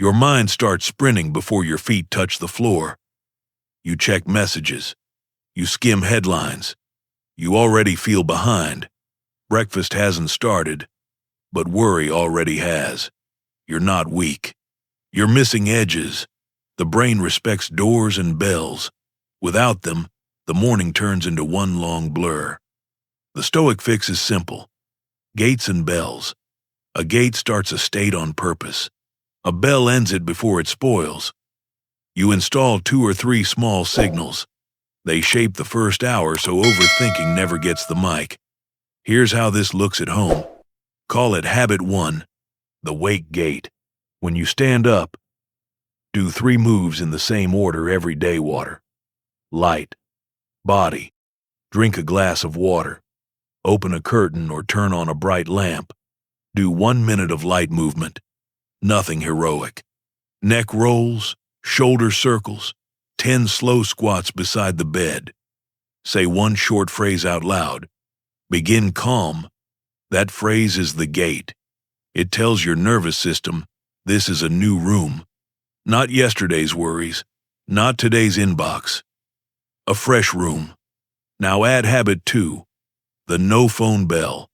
Your mind starts sprinting before your feet touch the floor. You check messages. You skim headlines. You already feel behind. Breakfast hasn't started, but worry already has. You're not weak. You're missing edges. The brain respects doors and bells. Without them, the morning turns into one long blur. The Stoic fix is simple. Gates and bells. A gate starts a state on purpose. A bell ends it before it spoils. You install 2 or 3 small signals. They shape the first hour so overthinking never gets the mic. Here's how this looks at home. Call it Habit 1, the wake gate. When you stand up, do 3 moves in the same order every day. Water, light, body. Drink a glass of water. Open a curtain or turn on a bright lamp. Do 1 minute of light movement. Nothing heroic. Neck rolls, shoulder circles, 10 slow squats beside the bed. Say 1 short phrase out loud. Begin calm. That phrase is the gate. It tells your nervous system, this is a new room. Not yesterday's worries, not today's inbox. A fresh room. Now add habit 2, the no phone bell.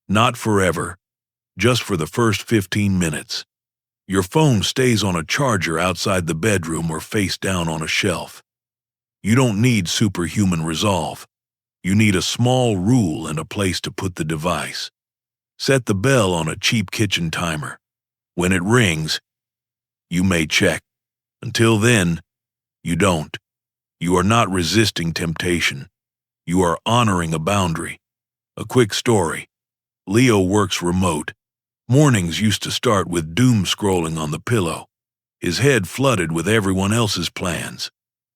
Not forever, just for the first 15 minutes. Your phone stays on a charger outside the bedroom or face down on a shelf. You don't need superhuman resolve. You need a small rule and a place to put the device. Set the bell on a cheap kitchen timer. When it rings, you may check. Until then, you don't. You are not resisting temptation. You are honoring a boundary. A quick story. Leo works remote. Mornings used to start with doomscrolling on the pillow. His head flooded with everyone else's plans.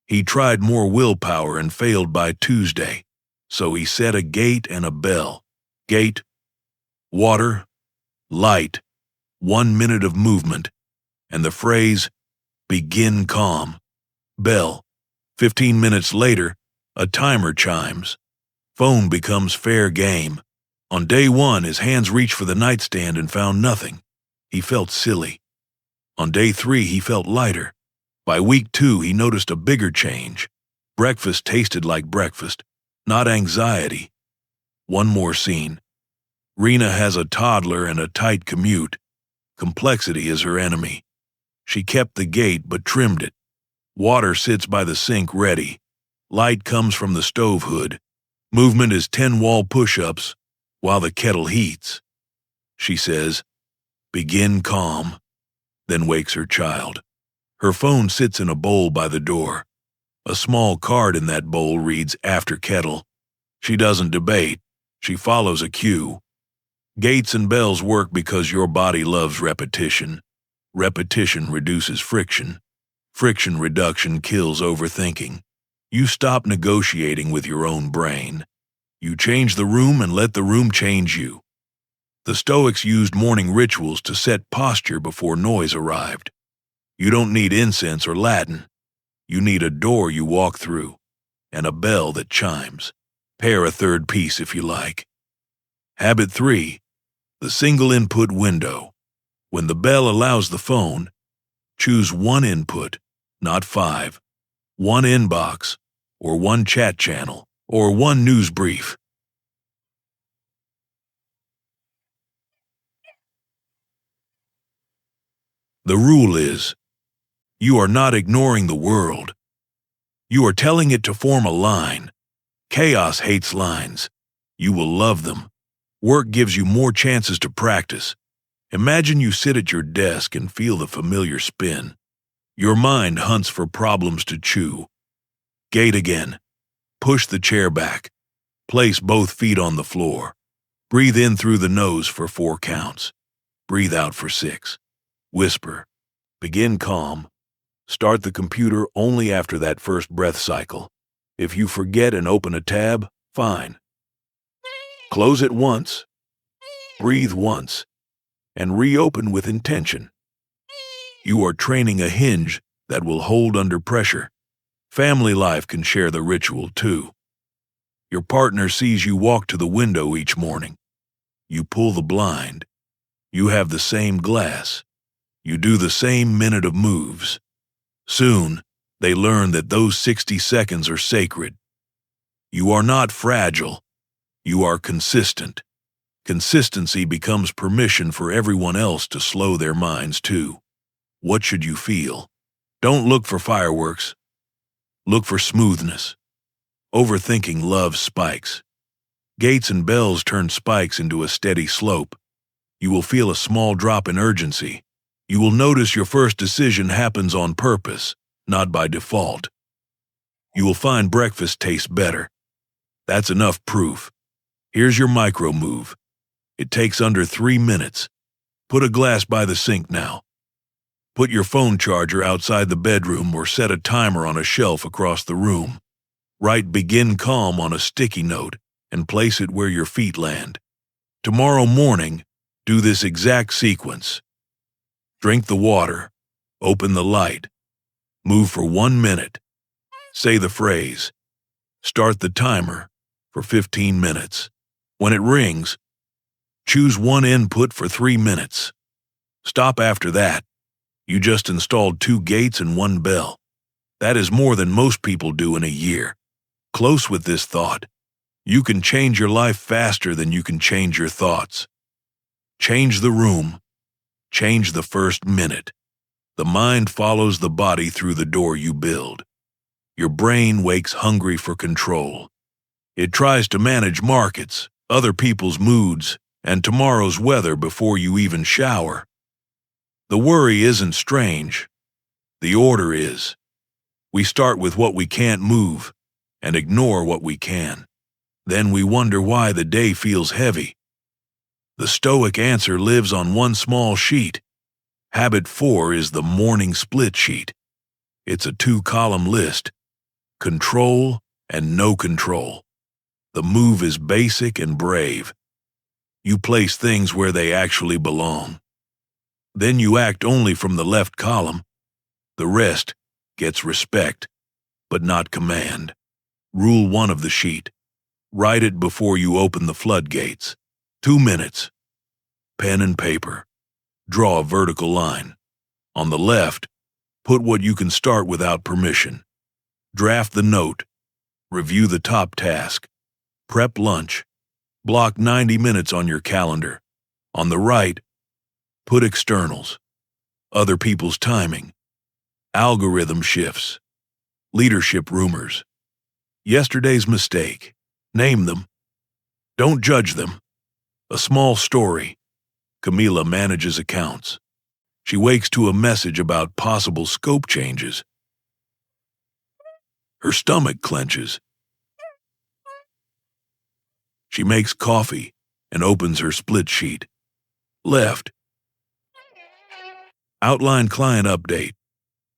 He tried more willpower and failed by Tuesday. So he set a gate and a bell. Gate, water, light, 1 minute of movement, and the phrase, begin calm. Bell, 15 minutes later, a timer chimes. Phone becomes fair game. On day 1, his hands reached for the nightstand and found nothing. He felt silly. On day 3, he felt lighter. By week 2, he noticed a bigger change. Breakfast tasted like breakfast, not anxiety. One more scene. Rena has a toddler and a tight commute. Complexity is her enemy. She kept the gate but trimmed it. Water sits by the sink ready. Light comes from the stove hood. Movement is 10 wall push-ups while the kettle heats. She says, begin calm, then wakes her child. Her phone sits in a bowl by the door. A small card in that bowl reads after kettle. She doesn't debate. She follows a cue. Gates and bells work because your body loves repetition. Repetition reduces friction. Friction reduction kills overthinking. You stop negotiating with your own brain. You change the room and let the room change you. The Stoics used morning rituals to set posture before noise arrived. You don't need incense or Latin. You need a door you walk through and a bell that chimes. Pair a third piece if you like. Habit 3, the single input window. When the bell allows the phone, choose 1 input, not 5, 1 inbox, or 1 chat channel, or 1 news brief. The rule is, you are not ignoring the world. You are telling it to form a line. Chaos hates lines. You will love them. Work gives you more chances to practice. Imagine you sit at your desk and feel the familiar spin. Your mind hunts for problems to chew. Gate again. Push the chair back. Place both feet on the floor. Breathe in through the nose for 4 counts. Breathe out for 6. Whisper. Begin calm. Start the computer only after that first breath cycle. If you forget and open a tab, fine. Close it once. Breathe once. And reopen with intention. You are training a hinge that will hold under pressure. Family life can share the ritual too. Your partner sees you walk to the window each morning. You pull the blind. You have the same glass. You do the same minute of moves. Soon, they learn that those 60 seconds are sacred. You are not fragile. You are consistent. Consistency becomes permission for everyone else to slow their minds too. What should you feel? Don't look for fireworks. Look for smoothness. Overthinking loves spikes. Gates and bells turn spikes into a steady slope. You will feel a small drop in urgency. You will notice your first decision happens on purpose, not by default. You will find breakfast tastes better. That's enough proof. Here's your micro move. It takes under 3 minutes. Put a glass by the sink now. Put your phone charger outside the bedroom or set a timer on a shelf across the room. Write "begin calm" on a sticky note and place it where your feet land. Tomorrow morning, do this exact sequence. Drink the water. Open the light. Move for 1 minute. Say the phrase. Start the timer for 15 minutes. When it rings, choose one input for 3 minutes. Stop after that. You just installed 2 gates and 1 bell. That is more than most people do in a year. Close with this thought. You can change your life faster than you can change your thoughts. Change the room. Change the first minute. The mind follows the body through the door you build. Your brain wakes hungry for control. It tries to manage markets, other people's moods, and tomorrow's weather before you even shower. The worry isn't strange. The order is. We start with what we can't move and ignore what we can. Then we wonder why the day feels heavy. The Stoic answer lives on one small sheet. Habit 4 is the morning split sheet. It's a 2-column list. Control and no control. The move is basic and brave. You place things where they actually belong. Then you act only from the left column. The rest gets respect, but not command. Rule 1 of the sheet. Write it before you open the floodgates. 2 minutes. Pen and paper. Draw a vertical line. On the left, put what you can start without permission. Draft the note. Review the top task. Prep lunch. Block 90 minutes on your calendar. On the right, put externals. Other people's timing. Algorithm shifts. Leadership rumors. Yesterday's mistake. Name them. Don't judge them. A small story. Camila manages accounts. She wakes to a message about possible scope changes. Her stomach clenches. She makes coffee and opens her split sheet. Left. Outline client update.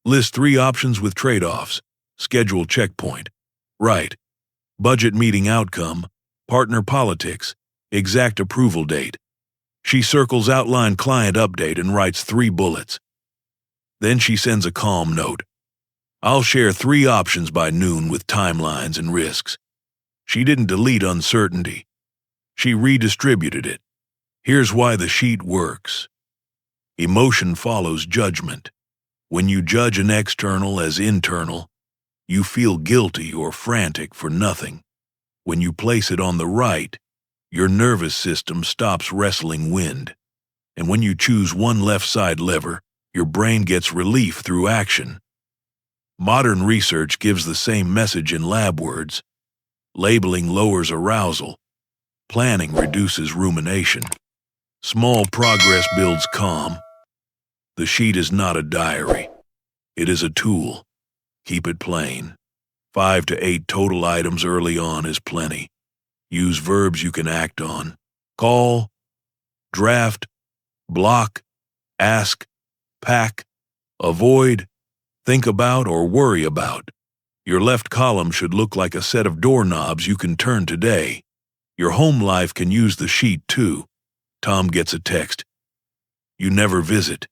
List 3 options with trade-offs. Schedule checkpoint. Right. Budget meeting outcome. Partner politics. Exact approval date. She circles outline client update and writes 3 bullets. Then she sends a calm note. I'll share 3 options by noon with timelines and risks. She didn't delete uncertainty. She redistributed it. Here's why the sheet works. Emotion follows judgment. When you judge an external as internal, you feel guilty or frantic for nothing. When you place it on the right, your nervous system stops wrestling wind. And when you choose one left side lever, your brain gets relief through action. Modern research gives the same message in lab words. Labeling lowers arousal. Planning reduces rumination. Small progress builds calm. The sheet is not a diary. It is a tool. Keep it plain. 5 to 8 total items early on is plenty. Use verbs you can act on. Call, draft, block, ask, pack, avoid, think about, or worry about. Your left column should look like a set of doorknobs you can turn today. Your home life can use the sheet too. Tom gets a text. You never visit.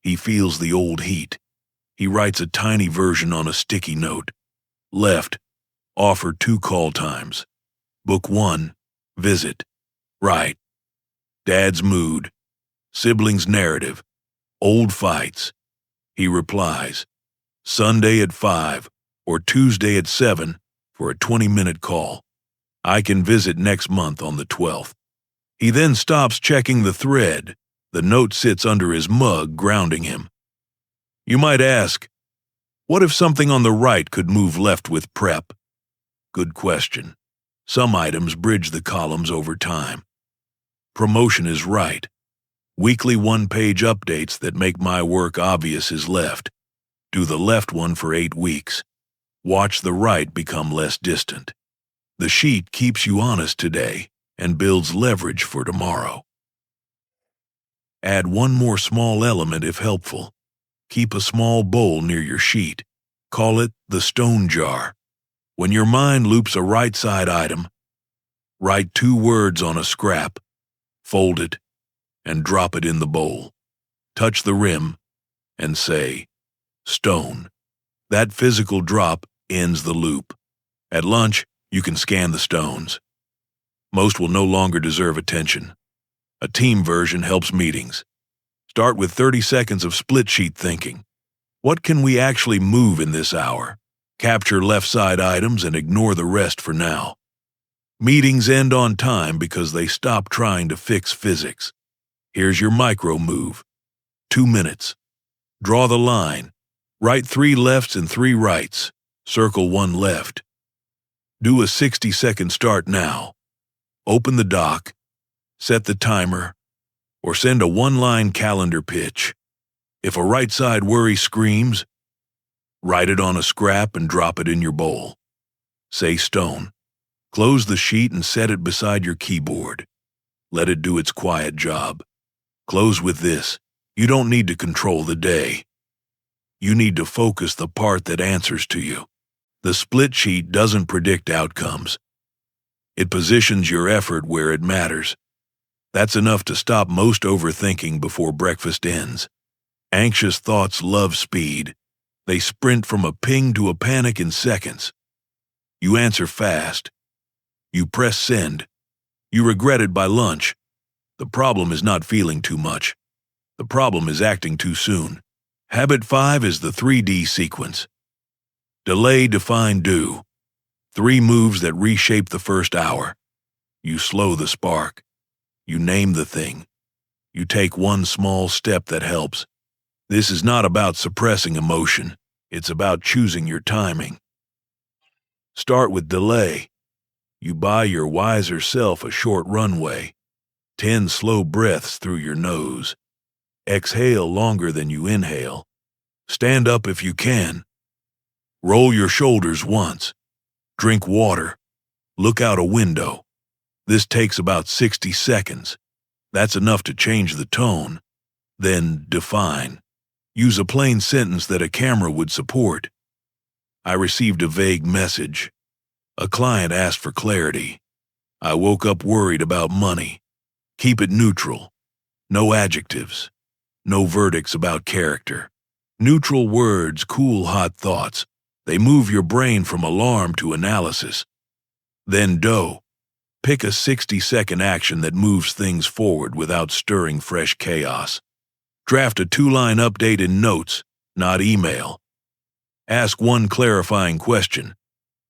He feels the old heat. He writes a tiny version on a sticky note. Left. Offer 2 call times. Book 1. Visit. Right. Dad's mood. Siblings' narrative. Old fights. He replies, Sunday at 5 or Tuesday at 7 for a 20-minute call. I can visit next month on the 12th. He then stops checking the thread. The note sits under his mug, grounding him. You might ask, what if something on the right could move left with prep? Good question. Some items bridge the columns over time. Promotion is right. Weekly one-page updates that make my work obvious is left. Do the left one for 8 weeks. Watch the right become less distant. The sheet keeps you honest today and builds leverage for tomorrow. Add one more small element if helpful. Keep a small bowl near your sheet. Call it the stone jar. When your mind loops a right-side item, write 2 words on a scrap, fold it, and drop it in the bowl. Touch the rim and say, stone. That physical drop ends the loop. At lunch, you can scan the stones. Most will no longer deserve attention. A team version helps meetings. Start with 30 seconds of split sheet thinking. What can we actually move in this hour? Capture left side items and ignore the rest for now. Meetings end on time because they stop trying to fix physics. Here's your micro move. 2 minutes. Draw the line. Write 3 lefts and 3 rights. Circle 1 left. Do a 60-second start now. Open the doc, set the timer, or send a 1-line calendar pitch. If a right side worry screams, write it on a scrap and drop it in your bowl. Say stone. Close the sheet and set it beside your keyboard. Let it do its quiet job. Close with this. You don't need to control the day. You need to focus the part that answers to you. The split sheet doesn't predict outcomes. It positions your effort where it matters. That's enough to stop most overthinking before breakfast ends. Anxious thoughts love speed. They sprint from a ping to a panic in seconds. You answer fast. You press send. You regret it by lunch. The problem is not feeling too much. The problem is acting too soon. Habit 5 is the 3D sequence. Delay, define, do. 3 moves that reshape the first hour. You slow the spark. You name the thing. You take one small step that helps. This is not about suppressing emotion. It's about choosing your timing. Start with delay. You buy your wiser self a short runway. 10 slow breaths through your nose. Exhale longer than you inhale. Stand up if you can. Roll your shoulders once. Drink water. Look out a window. This takes about 60 seconds. That's enough to change the tone. Then define. Use a plain sentence that a camera would support. I received a vague message. A client asked for clarity. I woke up worried about money. Keep it neutral. No adjectives. No verdicts about character. Neutral words cool hot thoughts. They move your brain from alarm to analysis. Then do. Pick a 60-second action that moves things forward without stirring fresh chaos. Draft a 2-line update in notes, not email. Ask one clarifying question.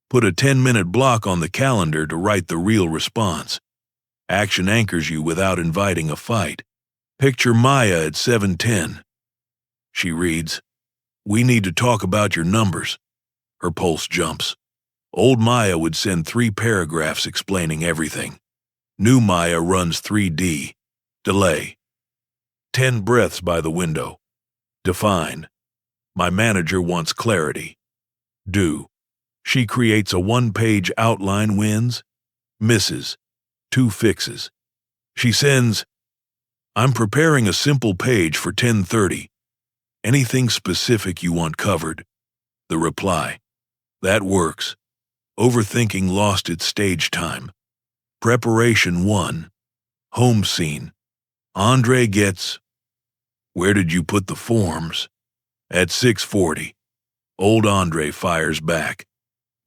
Put a 10-minute block on the calendar to write the real response. Action anchors you without inviting a fight. Picture Maya at 7:10. She reads, "We need to talk about your numbers." Her pulse jumps. Old Maya would send 3 paragraphs explaining everything. New Maya runs 3D. Delay. 10 breaths by the window. Define. My manager wants clarity. Do. She creates a 1-page outline, wins, misses, 2 fixes. She sends, I'm preparing a simple page for 10:30. Anything specific you want covered? The reply. That works. Overthinking lost its stage time. Preparation 1. Home scene. Andre gets, where did you put the forms? At 6:40. Old Andre fires back.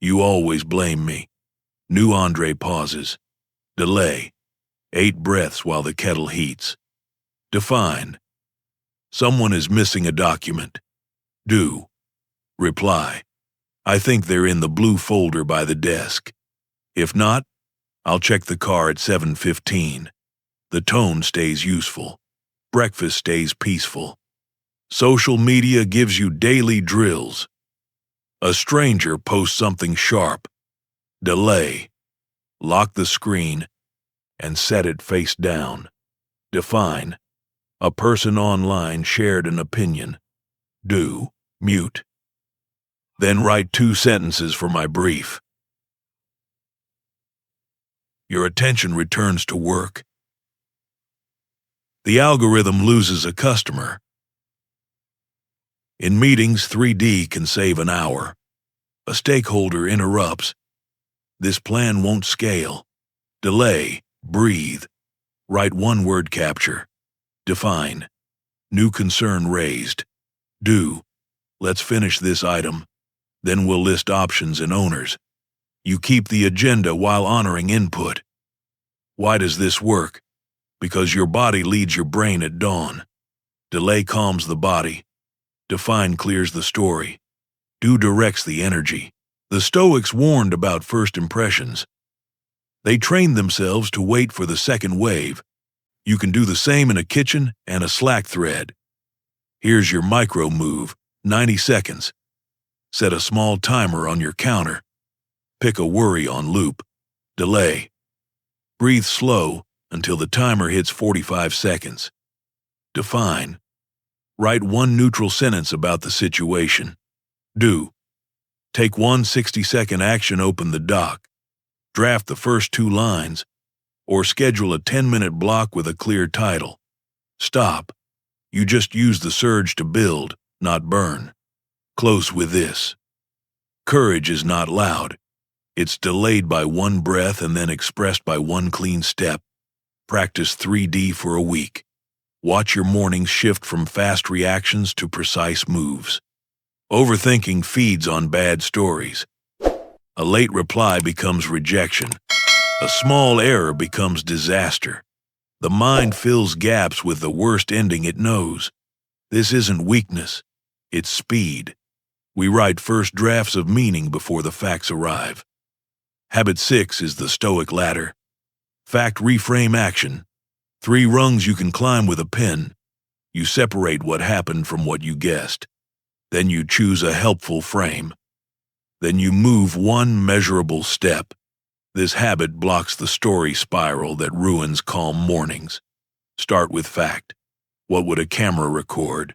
You always blame me. New Andre pauses. Delay. 8 breaths while the kettle heats. Define. Someone is missing a document. Do. Reply. I think they're in the blue folder by the desk. If not, I'll check the car at 7:15. The tone stays useful. Breakfast stays peaceful. Social media gives you daily drills. A stranger posts something sharp. Delay. Lock the screen and set it face down. Define. A person online shared an opinion. Do. Mute. Then write 2 sentences for my brief. Your attention returns to work. The algorithm loses a customer. In meetings, 3D can save an hour. A stakeholder interrupts. This plan won't scale. Delay. Breathe. Write 1-word capture. Define. New concern raised. Do. Let's finish this item. Then we'll list options and owners. You keep the agenda while honoring input. Why does this work? Because your body leads your brain at dawn. Delay calms the body. Define clears the story. Do directs the energy. The Stoics warned about first impressions. They trained themselves to wait for the second wave. You can do the same in a kitchen and a Slack thread. Here's your micro move, 90 seconds. Set a small timer on your counter. Pick a worry on loop. Delay. Breathe slow until the timer hits 45 seconds. Define. Write 1 neutral sentence about the situation. Do. Take 1 60-second action, open the doc. Draft the first 2 lines, or schedule a 10-minute block with a clear title. Stop. You just use the surge to build, not burn. Close with this. Courage is not loud. It's delayed by 1 breath and then expressed by 1 clean step. Practice 3D for a week. Watch your mornings shift from fast reactions to precise moves. Overthinking feeds on bad stories. A late reply becomes rejection. A small error becomes disaster. The mind fills gaps with the worst ending it knows. This isn't weakness, it's speed. We write first drafts of meaning before the facts arrive. Habit 6 is the Stoic Ladder. Fact reframe action. 3 rungs you can climb with a pen. You separate what happened from what you guessed. Then you choose a helpful frame. Then you move 1 measurable step. This habit blocks the story spiral that ruins calm mornings. Start with fact. What would a camera record?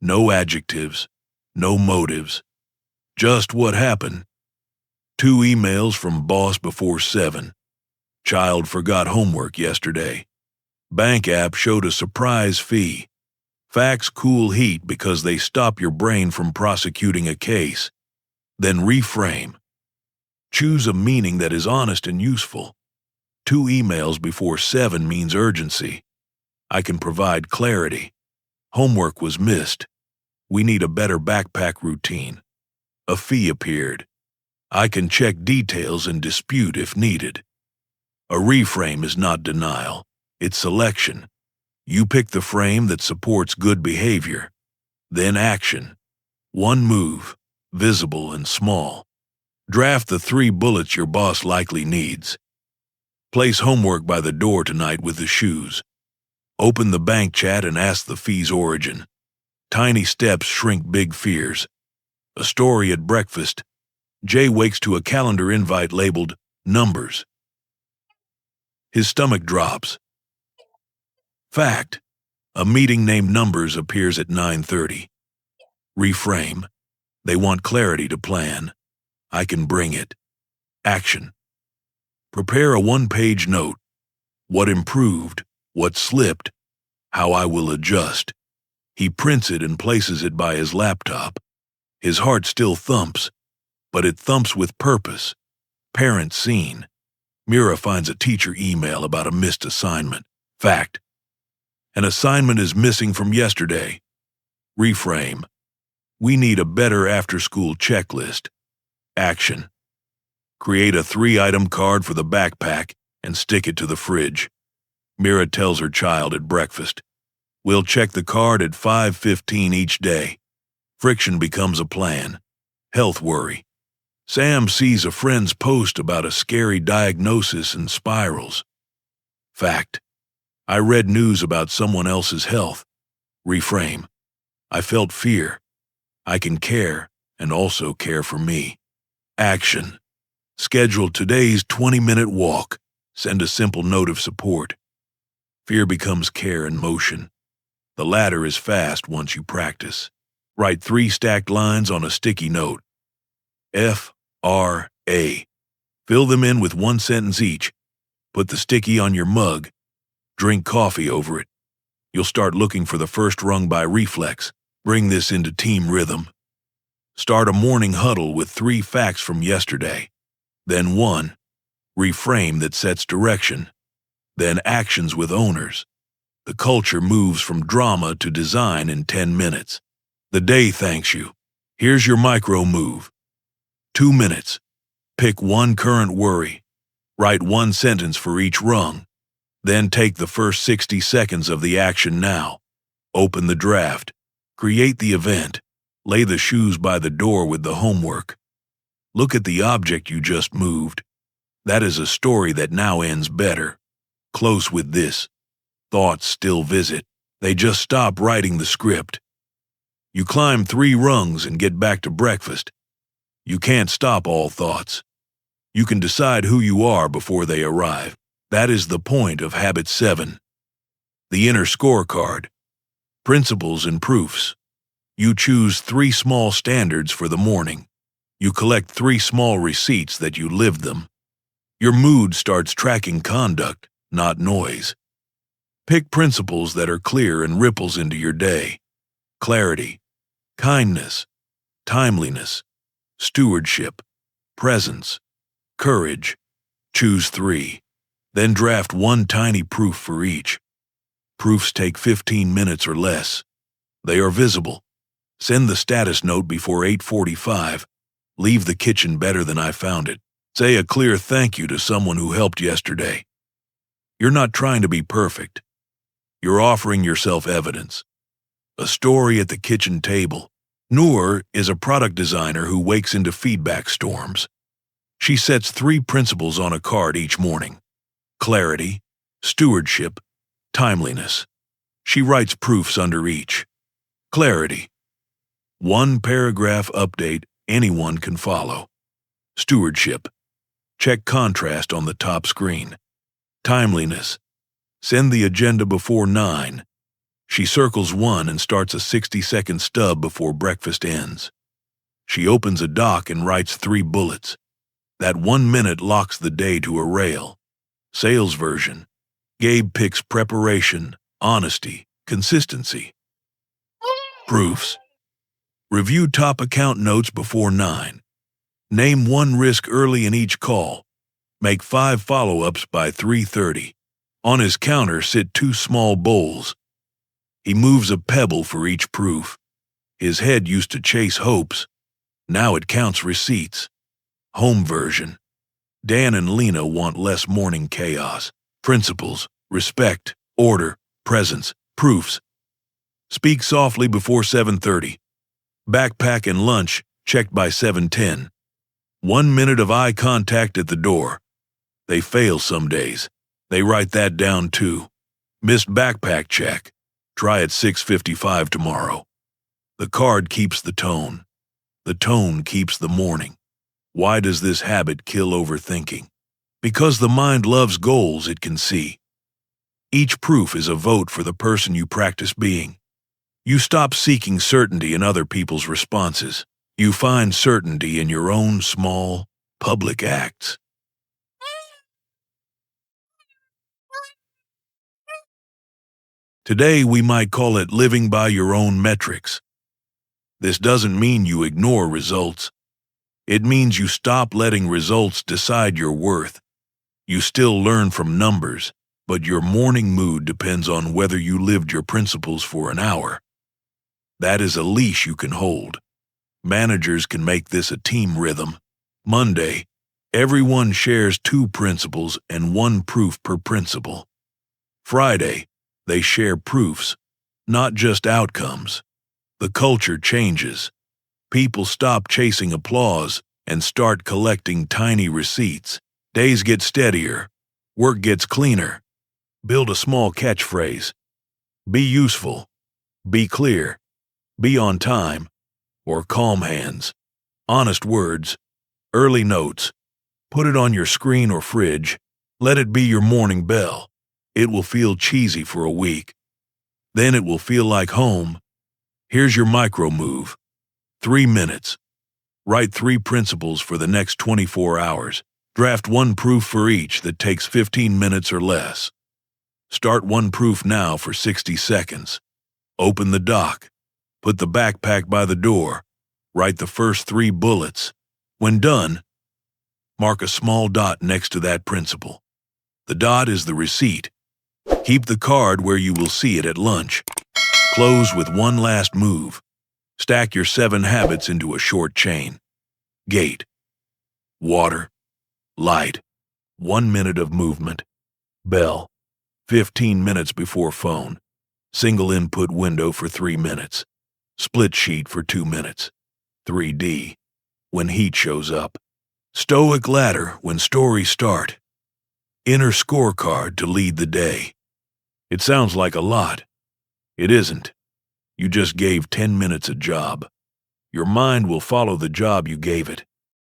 No adjectives, no motives. Just what happened. 2 emails from boss before 7. Child forgot homework yesterday. Bank app showed a surprise fee. Facts cool heat because they stop your brain from prosecuting a case. Then reframe. Choose a meaning that is honest and useful. 2 emails before 7 means urgency. I can provide clarity. Homework was missed. We need a better backpack routine. A fee appeared. I can check details and dispute if needed. A reframe is not denial, it's selection. You pick the frame that supports good behavior. Then action. 1 move, visible and small. Draft the 3 bullets your boss likely needs. Place homework by the door tonight with the shoes. Open the bank chat and ask the fee's origin. Tiny steps shrink big fears. A story at breakfast. Jay wakes to a calendar invite labeled numbers. His stomach drops. Fact. A meeting named Numbers appears at 9:30. Reframe. They want clarity to plan. I can bring it. Action. Prepare a 1-page note. What improved, what slipped, how I will adjust. He prints it and places it by his laptop. His heart still thumps, but it thumps with purpose. Parent seen. Mira finds a teacher email about a missed assignment. Fact. An assignment is missing from yesterday. Reframe. We need a better after-school checklist. Action. Create a 3-item card for the backpack and stick it to the fridge. Mira tells her child at breakfast. We'll check the card at 5:15 each day. Friction becomes a plan. Health worry. Sam sees a friend's post about a scary diagnosis and spirals. Fact. I read news about someone else's health. Reframe. I felt fear. I can care and also care for me. Action. Schedule today's 20-minute walk. Send a simple note of support. Fear becomes care in motion. The ladder is fast once you practice. Write 3 stacked lines on a sticky note. F-R-A. Fill them in with 1 sentence each. Put the sticky on your mug. Drink coffee over it. You'll start looking for the first rung by reflex. Bring this into team rhythm. Start a morning huddle with 3 facts from yesterday. Then 1. Reframe that sets direction. Then actions with owners. The culture moves from drama to design in 10 minutes. The day thanks you. Here's your micro move. 2 minutes. Pick 1 current worry. Write 1 sentence for each rung. Then take the first 60 seconds of the action now. Open the draft. Create the event. Lay the shoes by the door with the homework. Look at the object you just moved. That is a story that now ends better. Close with this. Thoughts still visit. They just stop writing the script. You climb 3 rungs and get back to breakfast. You can't stop all thoughts. You can decide who you are before they arrive. That is the point of Habit 7. The inner scorecard. Principles and proofs. You choose 3 small standards for the morning. You collect 3 small receipts that you lived them. Your mood starts tracking conduct, not noise. Pick principles that are clear and ripples into your day. Clarity, kindness, timeliness, stewardship, presence, courage. Choose 3. Then draft 1 tiny proof for each. Proofs take 15 minutes or less. They are visible. Send the status note before 8:45. Leave the kitchen better than I found it. Say a clear thank you to someone who helped yesterday. You're not trying to be perfect. You're offering yourself evidence. A story at the kitchen table. Noor is a product designer who wakes into feedback storms. She sets 3 principles on a card each morning. Clarity, stewardship, timeliness. She writes proofs under each. Clarity. 1 paragraph update anyone can follow. Stewardship. Check contrast on the top screen. Timeliness. Send the agenda before 9. She circles 1 and starts a 60-second stub before breakfast ends. She opens a doc and writes 3 bullets. That 1 minute locks the day to a rail. Sales version. Gabe picks preparation, honesty, consistency. Proofs. Review top account notes before 9. Name 1 risk early in each call. Make 5 follow-ups by 3:30. On his counter sit 2 small bowls. He moves a pebble for each proof. His head used to chase hopes. Now it counts receipts. Home version. Dan and Lena want less morning chaos. Principles, respect, order, presence, proofs. Speak softly before 7:30. Backpack and lunch checked by 7:10. 1 minute of eye contact at the door. They fail some days. They write that down too. Missed backpack check. Try at 6:55 tomorrow. The card keeps the tone. The tone keeps the morning. Why does this habit kill overthinking? Because the mind loves goals it can see. Each proof is a vote for the person you practice being. You stop seeking certainty in other people's responses. You find certainty in your own small, public acts. Today we might call it living by your own metrics. This doesn't mean you ignore results. It means you stop letting results decide your worth. You still learn from numbers, but your morning mood depends on whether you lived your principles for an hour. That is a leash you can hold. Managers can make this a team rhythm. Monday, everyone shares 2 principles and 1 proof per principle. Friday, they share proofs, not just outcomes. The culture changes. People stop chasing applause and start collecting tiny receipts. Days get steadier. Work gets cleaner. Build a small catchphrase. Be useful. Be clear. Be on time. Or calm hands. Honest words. Early notes. Put it on your screen or fridge. Let it be your morning bell. It will feel cheesy for a week. Then it will feel like home. Here's your micro move. 3 minutes. Write 3 principles for the next 24 hours. Draft 1 proof for each that takes 15 minutes or less. Start 1 proof now for 60 seconds. Open the doc. Put the backpack by the door. Write the first 3 bullets. When done, mark a small dot next to that principle. The dot is the receipt. Keep the card where you will see it at lunch. Close with one last move. Stack your 7 habits into a short chain. Gate. Water. Light. 1 minute of movement. Bell. 15 minutes before phone. Single input window for 3 minutes. Split sheet for 2 minutes. 3D. When heat shows up. Stoic Ladder when stories start. Inner scorecard to lead the day. It sounds like a lot. It isn't. You just gave 10 minutes a job. Your mind will follow the job you gave it.